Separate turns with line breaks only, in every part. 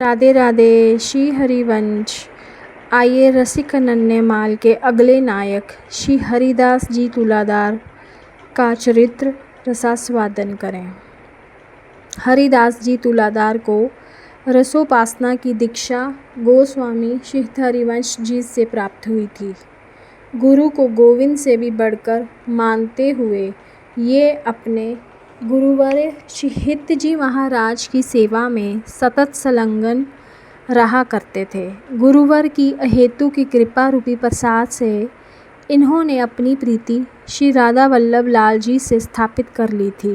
राधे राधे। श्री हरिवंश। आइए रसिक नन्हे माल के अगले नायक श्री हरिदास जी तुलादार का चरित्र रसास्वादन करें। हरिदास जी तुलादार को रसोपासना की दीक्षा गोस्वामी श्री हरिवंश जी से प्राप्त हुई थी। गुरु को गोविंद से भी बढ़कर मानते हुए ये अपने गुरुवर श्री हित जी महाराज की सेवा में सतत संलग्न रहा करते थे। गुरुवर की अहेतु की कृपा रूपी प्रसाद से इन्होंने अपनी प्रीति श्री राधा वल्लभ लाल जी से स्थापित कर ली थी।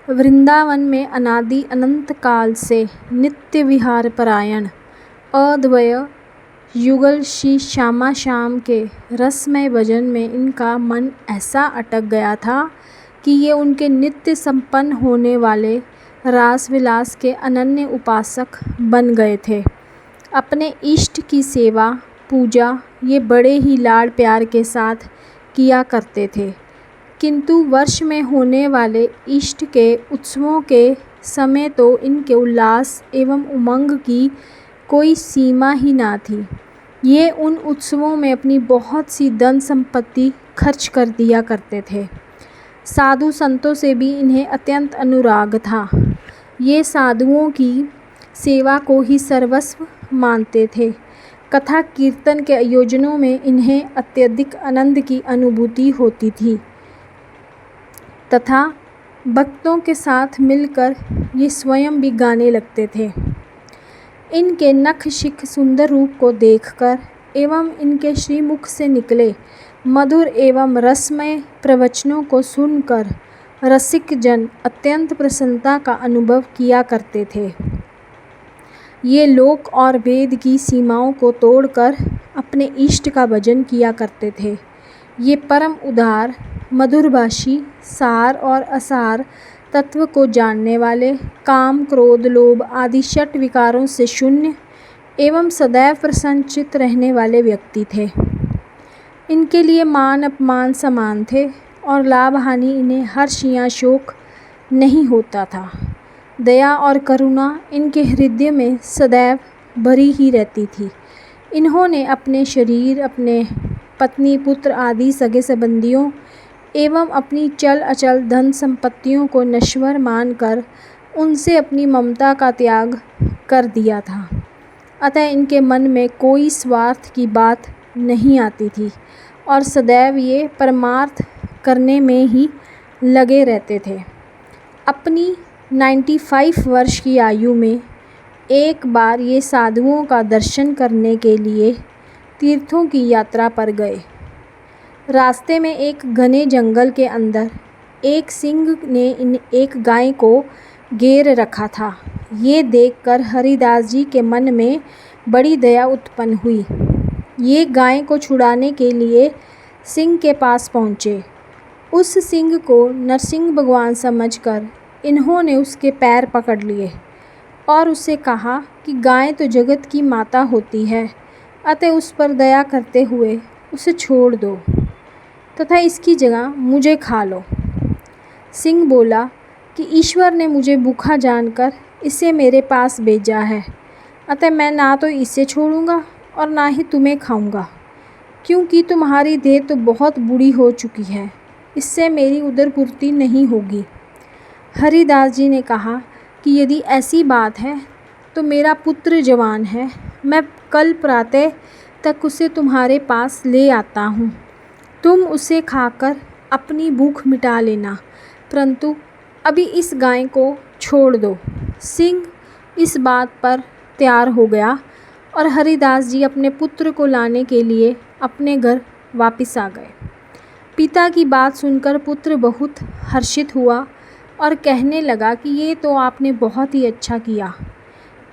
वृंदावन में अनादि अनंत काल से नित्य विहार परायण अद्वय युगल श्री श्यामा श्याम के रसमय भजन में इनका मन ऐसा अटक गया था कि ये उनके नित्य संपन्न होने वाले रास विलास के अनन्य उपासक बन गए थे। अपने इष्ट की सेवा पूजा ये बड़े ही लाड़ प्यार के साथ किया करते थे, किंतु वर्ष में होने वाले इष्ट के उत्सवों के समय तो इनके उल्लास एवं उमंग की कोई सीमा ही ना थी। ये उन उत्सवों में अपनी बहुत सी धन संपत्ति खर्च कर दिया करते थे। साधु संतों से भी इन्हें अत्यंत अनुराग था। ये साधुओं की सेवा को ही सर्वस्व मानते थे। कथा कीर्तन के आयोजनों में इन्हें अत्यधिक आनंद की अनुभूति होती थी तथा भक्तों के साथ मिलकर ये स्वयं भी गाने लगते थे। इनके नख शिख सुंदर रूप को देखकर एवं इनके श्रीमुख से निकले मधुर एवं रसमय प्रवचनों को सुनकर रसिक जन अत्यंत प्रसन्नता का अनुभव किया करते थे। ये लोक और वेद की सीमाओं को तोड़कर अपने इष्ट का भजन किया करते थे। ये परम उदार मधुरभाषी सार और असार तत्व को जानने वाले, काम क्रोध लोभ आदि षट विकारों से शून्य एवं सदैव प्रसन्नचित्त रहने वाले व्यक्ति थे। इनके लिए मान अपमान समान थे और लाभ हानि इन्हें हर्ष या शोक नहीं होता था। दया और करुणा इनके हृदय में सदैव भरी ही रहती थी। इन्होंने अपने शरीर, अपने पत्नी, पुत्र आदि सगे संबंधियों एवं अपनी चल अचल धन संपत्तियों को नश्वर मानकर उनसे अपनी ममता का त्याग कर दिया था। अतः इनके मन में कोई स्वार्थ की बात नहीं आती थी और सदैव ये परमार्थ करने में ही लगे रहते थे। अपनी 95 वर्ष की आयु में एक बार ये साधुओं का दर्शन करने के लिए तीर्थों की यात्रा पर गए। रास्ते में एक घने जंगल के अंदर एक सिंह ने एक गाय को घेर रखा था। ये देखकर हरिदास जी के मन में बड़ी दया उत्पन्न हुई। ये गाय को छुड़ाने के लिए सिंह के पास पहुँचे। उस सिंह को नरसिंह भगवान समझकर इन्होंने उसके पैर पकड़ लिए और उससे कहा कि गाय तो जगत की माता होती है, अतः उस पर दया करते हुए उसे छोड़ दो तथा इसकी जगह मुझे खा लो। सिंह बोला कि ईश्वर ने मुझे भूखा जानकर इसे मेरे पास भेजा है, अतः मैं ना तो इसे छोड़ूंगा और ना ही तुम्हें खाऊंगा, क्योंकि तुम्हारी देह तो बहुत बूढ़ी हो चुकी है, इससे मेरी उदरपूर्ति नहीं होगी। हरिदास जी ने कहा कि यदि ऐसी बात है तो मेरा पुत्र जवान है, मैं कल प्रातः तक उसे तुम्हारे पास ले आता हूँ। तुम उसे खाकर अपनी भूख मिटा लेना, परंतु अभी इस गाय को छोड़ दो। सिंह इस बात पर तैयार हो गया और हरिदास जी अपने पुत्र को लाने के लिए अपने घर वापस आ गए। पिता की बात सुनकर पुत्र बहुत हर्षित हुआ और कहने लगा कि ये तो आपने बहुत ही अच्छा किया,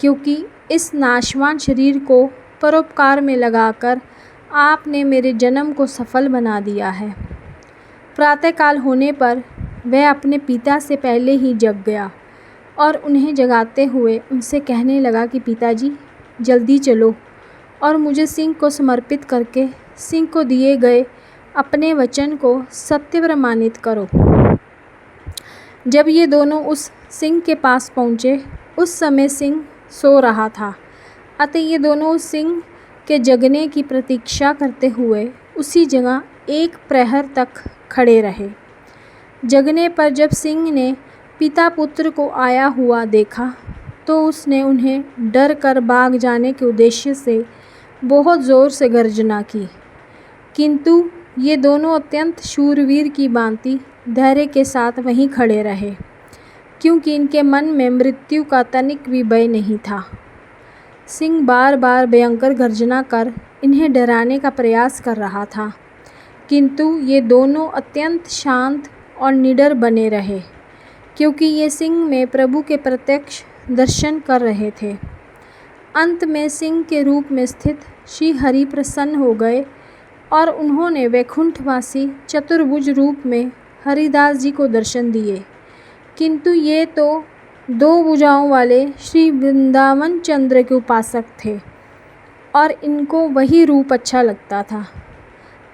क्योंकि इस नाशवान शरीर को परोपकार में लगाकर आपने मेरे जन्म को सफल बना दिया है। प्रातःकाल होने पर वह अपने पिता से पहले ही जग गया और उन्हें जगाते हुए उनसे कहने लगा कि पिताजी जल्दी चलो और मुझे सिंह को समर्पित करके सिंह को दिए गए अपने वचन को सत्य प्रमाणित करो। जब ये दोनों उस सिंह के पास पहुँचे, उस समय सिंह सो रहा था। अतः ये दोनों सिंह के जगने की प्रतीक्षा करते हुए उसी जगह एक प्रहर तक खड़े रहे। जगने पर जब सिंह ने पिता पुत्र को आया हुआ देखा तो उसने उन्हें डर कर भाग जाने के उद्देश्य से बहुत ज़ोर से गर्जना की, किंतु ये दोनों अत्यंत शूरवीर की भांति धैर्य के साथ वहीं खड़े रहे, क्योंकि इनके मन में मृत्यु का तनिक भी भय नहीं था। सिंह बार बार भयंकर गर्जना कर इन्हें डराने का प्रयास कर रहा था, किंतु ये दोनों अत्यंत शांत और निडर बने रहे, क्योंकि ये सिंह में प्रभु के प्रत्यक्ष दर्शन कर रहे थे। अंत में सिंह के रूप में स्थित श्री हरि प्रसन्न हो गए और उन्होंने वैकुंठवासी चतुर्भुज रूप में हरिदास जी को दर्शन दिए, किंतु ये तो 2 भुजाओं वाले श्री वृंदावन चंद्र के उपासक थे और इनको वही रूप अच्छा लगता था।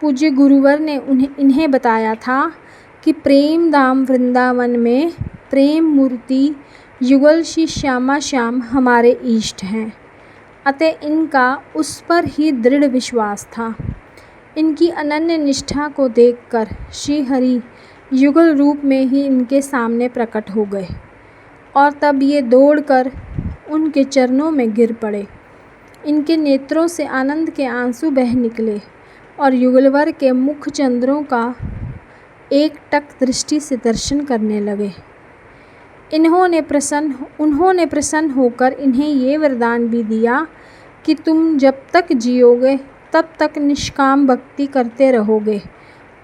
पूज्य गुरुवर ने इन्हें बताया था कि प्रेम धाम वृंदावन में प्रेम मूर्ति युगल श्री श्यामा श्याम हमारे इष्ट हैं, अतः इनका उस पर ही दृढ़ विश्वास था। इनकी अनन्य निष्ठा को देखकर श्री हरि युगल रूप में ही इनके सामने प्रकट हो गए और तब ये दौड़कर उनके चरणों में गिर पड़े। इनके नेत्रों से आनंद के आंसू बह निकले और युगलवर के मुख चंद्रों का एक टक दृष्टि से दर्शन करने लगे। उन्होंने प्रसन्न होकर इन्हें ये वरदान भी दिया कि तुम जब तक जियोगे तब तक निष्काम भक्ति करते रहोगे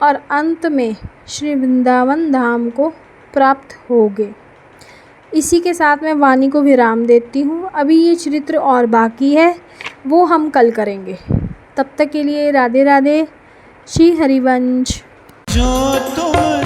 और अंत में श्री वृंदावन धाम को प्राप्त होगे। इसी के साथ मैं वाणी को विराम देती हूँ। अभी ये चरित्र और बाकी है, वो हम कल करेंगे। तब तक के लिए राधे राधे। श्री हरिवंश।
जो तुम